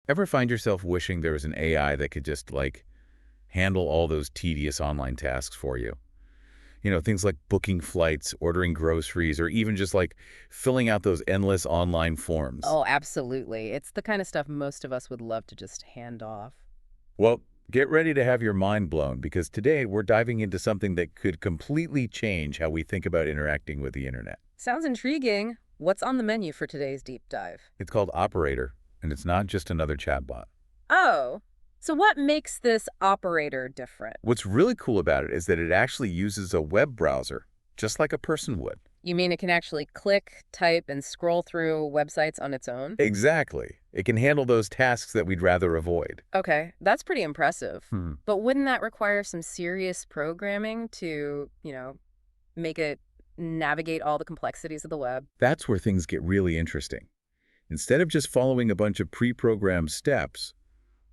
Ever find yourself wishing there was an AI that could just, handle all those tedious online tasks for you? Things like booking flights, ordering groceries, or even just, filling out those endless online forms. Oh, absolutely. It's the kind of stuff most of us would love to just hand off. Well, get ready to have your mind blown because today we're diving into something that could completely change how we think about interacting with the internet. Sounds intriguing. What's on the menu for today's deep dive? It's called Operator, and it's not just another chatbot. Oh, so what makes this operator different? What's really cool about it is that it actually uses a web browser, just like a person would. You mean it can actually click, type, and scroll through websites on its own? Exactly. It can handle those tasks that we'd rather avoid. Okay, that's pretty impressive. Hmm. But wouldn't that require some serious programming to, make it navigate all the complexities of the web? That's where things get really interesting. Instead of just following a bunch of pre-programmed steps,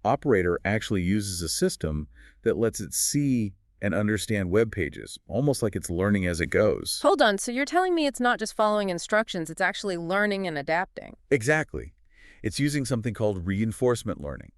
Operator actually uses a system that lets it see and understand web pages, almost like it's learning as it goes. Hold on, so you're telling me it's not just following instructions, it's actually learning and adapting? Exactly. It's using something called reinforcement learning,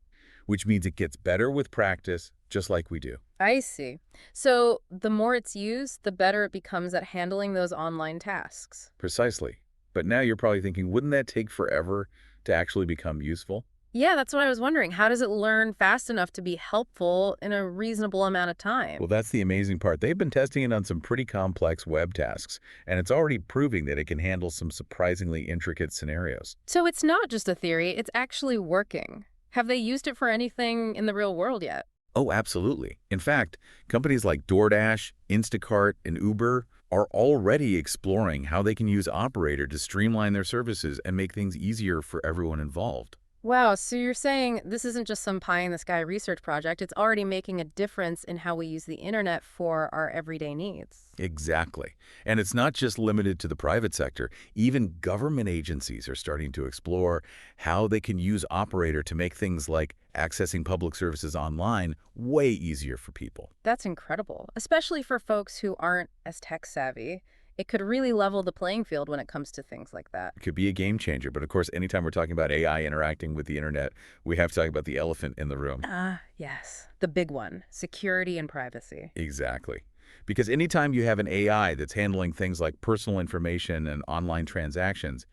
which means it gets better with practice, just like we do. I see. So the more it's used, the better it becomes at handling those online tasks. Precisely. But now you're probably thinking, wouldn't that take forever to actually become useful? Yeah, that's what I was wondering. How does it learn fast enough to be helpful in a reasonable amount of Well, time? that's the amazing part. They've been testing it on some pretty complex web tasks, and it's already proving that it can handle some surprisingly intricate scenarios. So it's not just a theory, it's actually working. Have they used it for anything in the real world yet? Oh, absolutely. In fact, companies like DoorDash, Instacart, and Uber are already exploring how they can use Operator to streamline their services and make things easier for everyone involved. Wow, so you're saying this isn't just some pie in the sky research project, it's already making a difference in how we use the internet for our everyday needs. Exactly. And it's not just limited to the private sector. Even government agencies are starting to explore how they can use Operator to make things like accessing public services online way easier for people. That's incredible, especially for folks who aren't as tech savvy. It could really level the playing field when it comes to things like that. It could be a game changer, but of course, anytime we're talking about AI interacting with the internet, we have to talk about the elephant in the room. Ah, yes. The big one, security and privacy. Exactly. Because anytime you have an AI that's handling things like personal information and online transactions,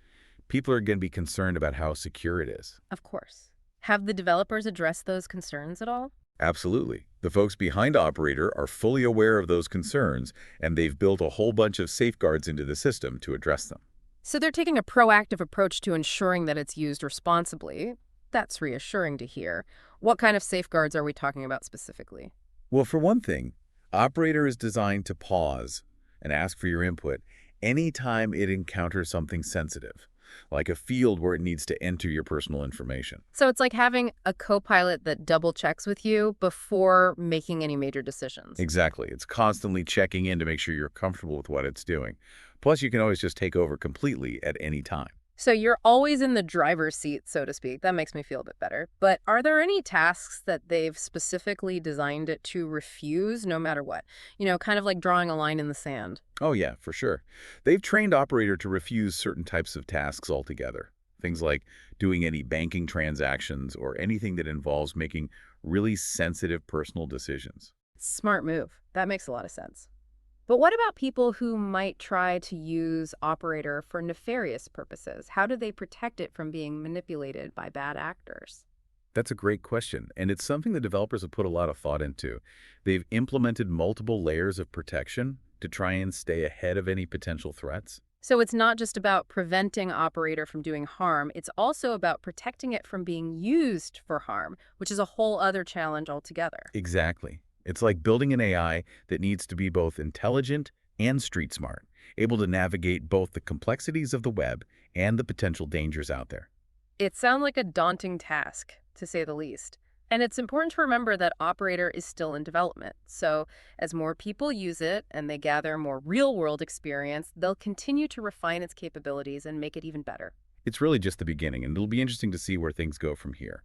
people are going to be concerned about how secure it is. Of course. Have the developers addressed those concerns at all? Absolutely. The folks behind Operator are fully aware of those concerns, and they've built a whole bunch of safeguards into the system to address them. So they're taking a proactive approach to ensuring that it's used responsibly. That's reassuring to hear. What kind of safeguards are we talking about specifically? Well, for one thing, Operator is designed to pause and ask for your input anytime it encounters something sensitive, like a field where it needs to enter your personal information. So it's like having a co-pilot that double checks with you before making any major decisions. Exactly. It's constantly checking in to make sure you're comfortable with what it's doing. Plus, you can always just take over completely at any time. So you're always in the driver's seat, so to speak. That makes me feel a bit better. But are there any tasks that they've specifically designed it to refuse no matter what? Kind of like drawing a line in the sand. Oh yeah, for sure. They've trained Operator to refuse certain types of tasks altogether. Things like doing any banking transactions or anything that involves making really sensitive personal decisions. Smart move. That makes a lot of sense. But what about people who might try to use Operator for nefarious purposes? How do they protect it from being manipulated by bad actors? That's a great question, and it's something the developers have put a lot of thought into. They've implemented multiple layers of protection to try and stay ahead of any potential threats. So it's not just about preventing Operator from doing harm, it's also about protecting it from being used for harm, which is a whole other challenge altogether. Exactly. It's like building an AI that needs to be both intelligent and street smart, able to navigate both the complexities of the web and the potential dangers out there. It sounds like a daunting task, to say the least. And it's important to remember that Operator is still in development. So as more people use it and they gather more real-world experience, they'll continue to refine its capabilities and make it even better. It's really just the beginning, and it'll be interesting to see where things go from here.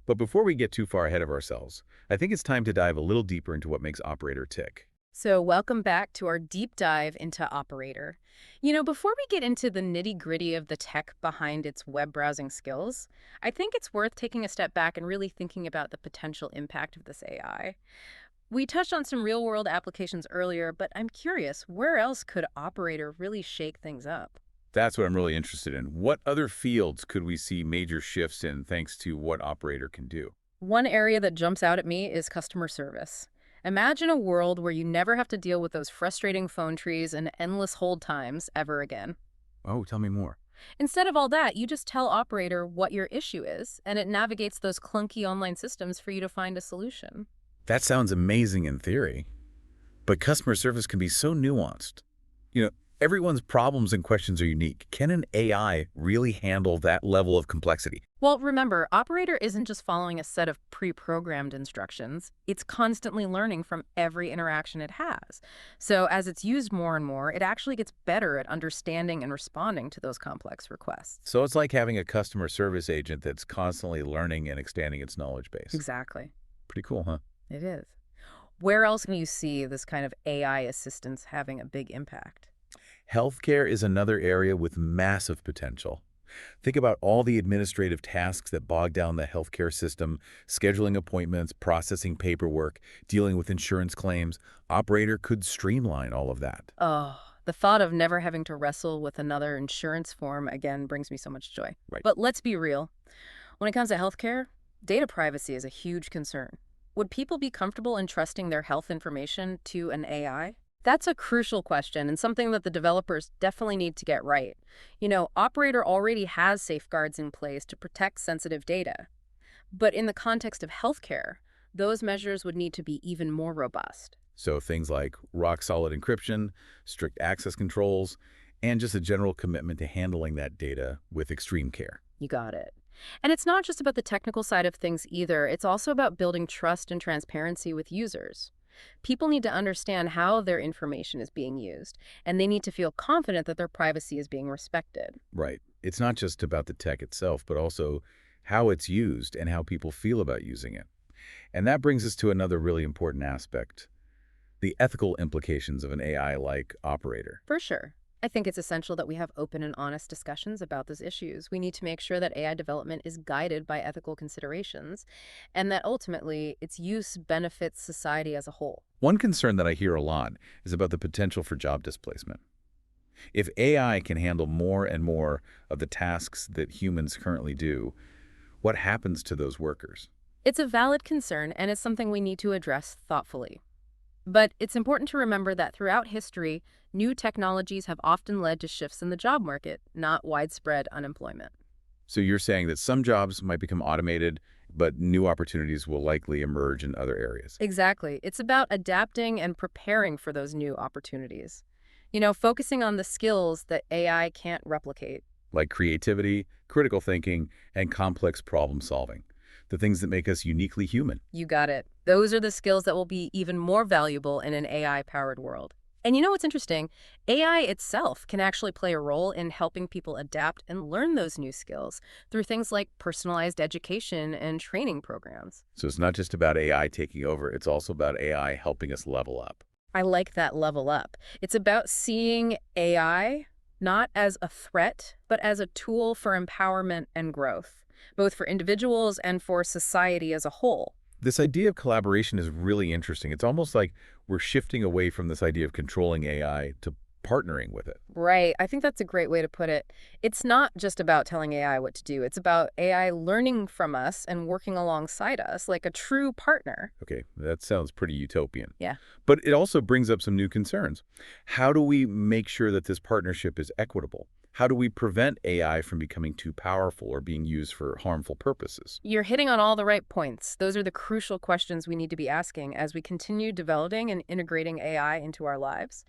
But before we get too far ahead of ourselves, I think it's time to dive a little deeper into what makes Operator tick. So, welcome back to our deep dive into Operator. Before we get into the nitty-gritty of the tech behind its web browsing skills, I think it's worth taking a step back and really thinking about the potential impact of this AI. We touched on some real-world applications earlier, but I'm curious, where else could Operator really shake things up? That's what I'm really interested in. What other fields could we see major shifts in thanks to what Operator can do? One area that jumps out at me is customer service. Imagine a world where you never have to deal with those frustrating phone trees and endless hold times ever again. Oh, tell me more. Instead of all that, you just tell Operator what your issue is, and it navigates those clunky online systems for you to find a solution. That sounds amazing in theory, but customer service can be so nuanced. You know, everyone's problems and questions are unique. Can an AI really handle that level of complexity? Well, remember, Operator isn't just following a set of pre-programmed instructions. It's constantly learning from every interaction it has. So as it's used more and more, it actually gets better at understanding and responding to those complex requests. So it's like having a customer service agent that's constantly learning and expanding its knowledge base. Exactly. Pretty cool, huh? It is. Where else can you see this kind of AI assistance having a big impact? Healthcare is another area with massive potential. Think about all the administrative tasks that bog down the healthcare system, scheduling appointments, processing paperwork, dealing with insurance claims. Operator could streamline all of that. Oh, the thought of never having to wrestle with another insurance form again brings me so much joy. Right. But let's be real. When it comes to healthcare, data privacy is a huge concern. Would people be comfortable entrusting their health information to an AI? That's a crucial question and something that the developers definitely need to get right. Operator already has safeguards in place to protect sensitive data. But in the context of healthcare, those measures would need to be even more robust. So things like rock-solid encryption, strict access controls, and just a general commitment to handling that data with extreme care. You got it. And it's not just about the technical side of things either. It's also about building trust and transparency with users. People need to understand how their information is being used, and they need to feel confident that their privacy is being respected. Right. It's not just about the tech itself, but also how it's used and how people feel about using it. And that brings us to another really important aspect, the ethical implications of an AI like Operator. For sure. I think it's essential that we have open and honest discussions about those issues. We need to make sure that AI development is guided by ethical considerations and that ultimately its use benefits society as a whole. One concern that I hear a lot is about the potential for job displacement. If AI can handle more and more of the tasks that humans currently do, what happens to those workers? It's a valid concern and it's something we need to address thoughtfully. But it's important to remember that throughout history, new technologies have often led to shifts in the job market, not widespread unemployment. So you're saying that some jobs might become automated, but new opportunities will likely emerge in other areas. Exactly. It's about adapting and preparing for those new opportunities. Focusing on the skills that AI can't replicate. Like creativity, critical thinking, and complex problem solving, the things that make us uniquely human. You got it. Those are the skills that will be even more valuable in an AI-powered world. And you know what's interesting? AI itself can actually play a role in helping people adapt and learn those new skills through things like personalized education and training programs. So it's not just about AI taking over, it's also about AI helping us level up. I like that level up. It's about seeing AI not as a threat, but as a tool for empowerment and growth, both for individuals and for society as a whole. This idea of collaboration is really interesting. It's almost like we're shifting away from this idea of controlling AI to partnering with it. Right. I think that's a great way to put it. It's not just about telling AI what to do. It's about AI learning from us and working alongside us like a true partner. Okay, that sounds pretty utopian. Yeah. But it also brings up some new concerns. How do we make sure that this partnership is equitable? How do we prevent AI from becoming too powerful or being used for harmful purposes? You're hitting on all the right points. Those are the crucial questions we need to be asking as we continue developing and integrating AI into our lives.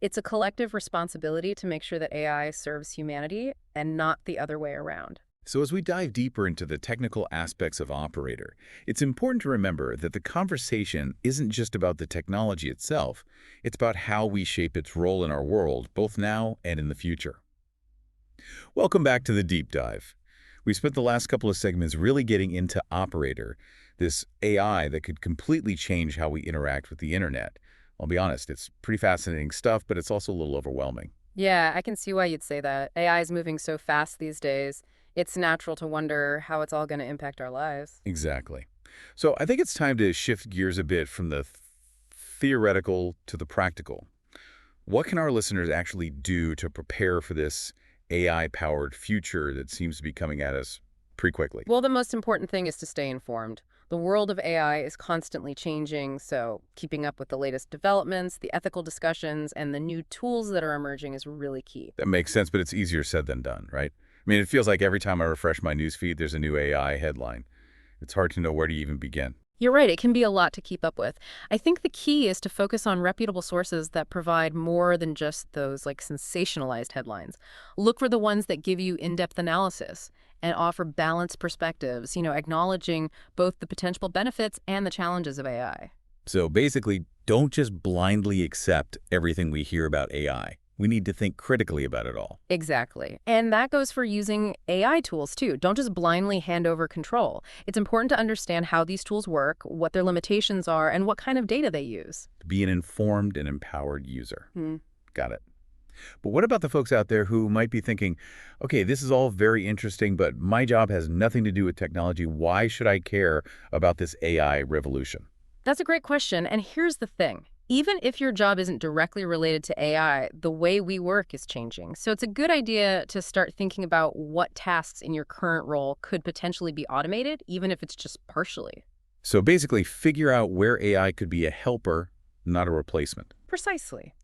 It's a collective responsibility to make sure that AI serves humanity and not the other way around. So as we dive deeper into the technical aspects of Operator, it's important to remember that the conversation isn't just about the technology itself. It's about how we shape its role in our world, both now and in the future. Welcome back to the Deep Dive. We spent the last couple of segments really getting into Operator, this AI that could completely change how we interact with the internet. I'll be honest, it's pretty fascinating stuff, but it's also a little overwhelming. Yeah, I can see why you'd say that. AI is moving so fast these days. It's natural to wonder how it's all going to impact our lives. Exactly. So I think it's time to shift gears a bit from the theoretical to the practical. What can our listeners actually do to prepare for this AI-powered future that seems to be coming at us pretty quickly? Well, the most important thing is to stay informed. The world of AI is constantly changing, so keeping up with the latest developments, the ethical discussions, and the new tools that are emerging is really key. That makes sense, but it's easier said than done, right? I mean, it feels like every time I refresh my newsfeed, there's a new AI headline. It's hard to know where to even begin. You're right, it can be a lot to keep up with. I think the key is to focus on reputable sources that provide more than just those sensationalized headlines. Look for the ones that give you in-depth analysis and offer balanced perspectives, acknowledging both the potential benefits and the challenges of AI. So basically, don't just blindly accept everything we hear about AI. We need to think critically about it all. Exactly. And that goes for using AI tools too. Don't just blindly hand over control. It's important to understand how these tools work, what their limitations are, and what kind of data they use. Be an informed and empowered user. Hmm. Got it. But what about the folks out there who might be thinking, okay, this is all very interesting, but my job has nothing to do with technology. Why should I care about this AI revolution? That's a great question. And here's the thing. Even if your job isn't directly related to AI, the way we work is changing. So it's a good idea to start thinking about what tasks in your current role could potentially be automated, even if it's just partially. So basically, figure out where AI could be a helper, not a replacement. Precisely.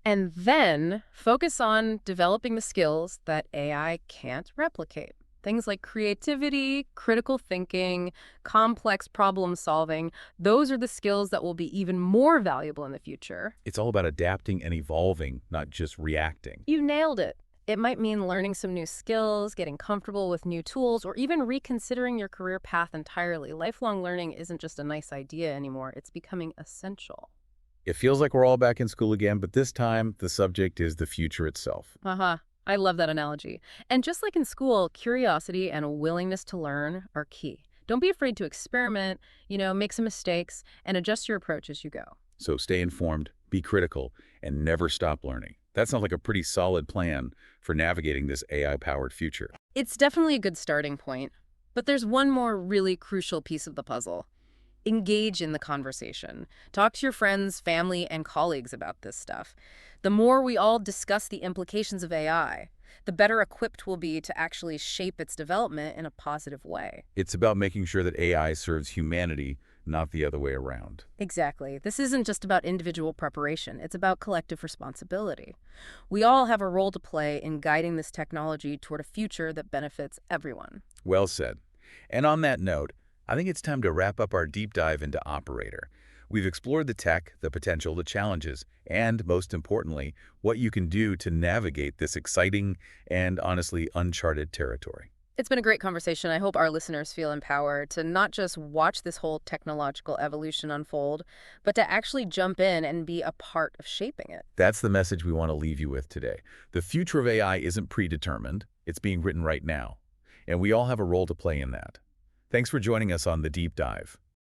And then focus on developing the skills that AI can't replicate. Things like creativity, critical thinking, complex problem solving, those are the skills that will be even more valuable in the future. It's all about adapting and evolving, not just reacting. You nailed it. It might mean learning some new skills, getting comfortable with new tools, or even reconsidering your career path entirely. Lifelong learning isn't just a nice idea anymore. It's becoming essential. It feels like we're all back in school again, but this time the subject is the future itself. Uh-huh. I love that analogy. And just like in school, curiosity and a willingness to learn are key. Don't be afraid to experiment, make some mistakes, and adjust your approach as you go. So stay informed, be critical, and never stop learning. That sounds like a pretty solid plan for navigating this AI-powered future. It's definitely a good starting point. But there's one more really crucial piece of the puzzle. Engage in the conversation. Talk to your friends, family, and colleagues about this stuff. The more we all discuss the implications of AI, the better equipped we'll be to actually shape its development in a positive way. It's about making sure that AI serves humanity, not the other way around. Exactly. This isn't just about individual preparation. It's about collective responsibility. We all have a role to play in guiding this technology toward a future that benefits everyone. Well said. And on that note, I think it's time to wrap up our deep dive into Operator. We've explored the tech, the potential, the challenges, and most importantly, what you can do to navigate this exciting and honestly uncharted territory. It's been a great conversation. I hope our listeners feel empowered to not just watch this whole technological evolution unfold, but to actually jump in and be a part of shaping it. That's the message we want to leave you with today. The future of AI isn't predetermined. It's being written right now. And we all have a role to play in that. Thanks for joining us on The Deep Dive.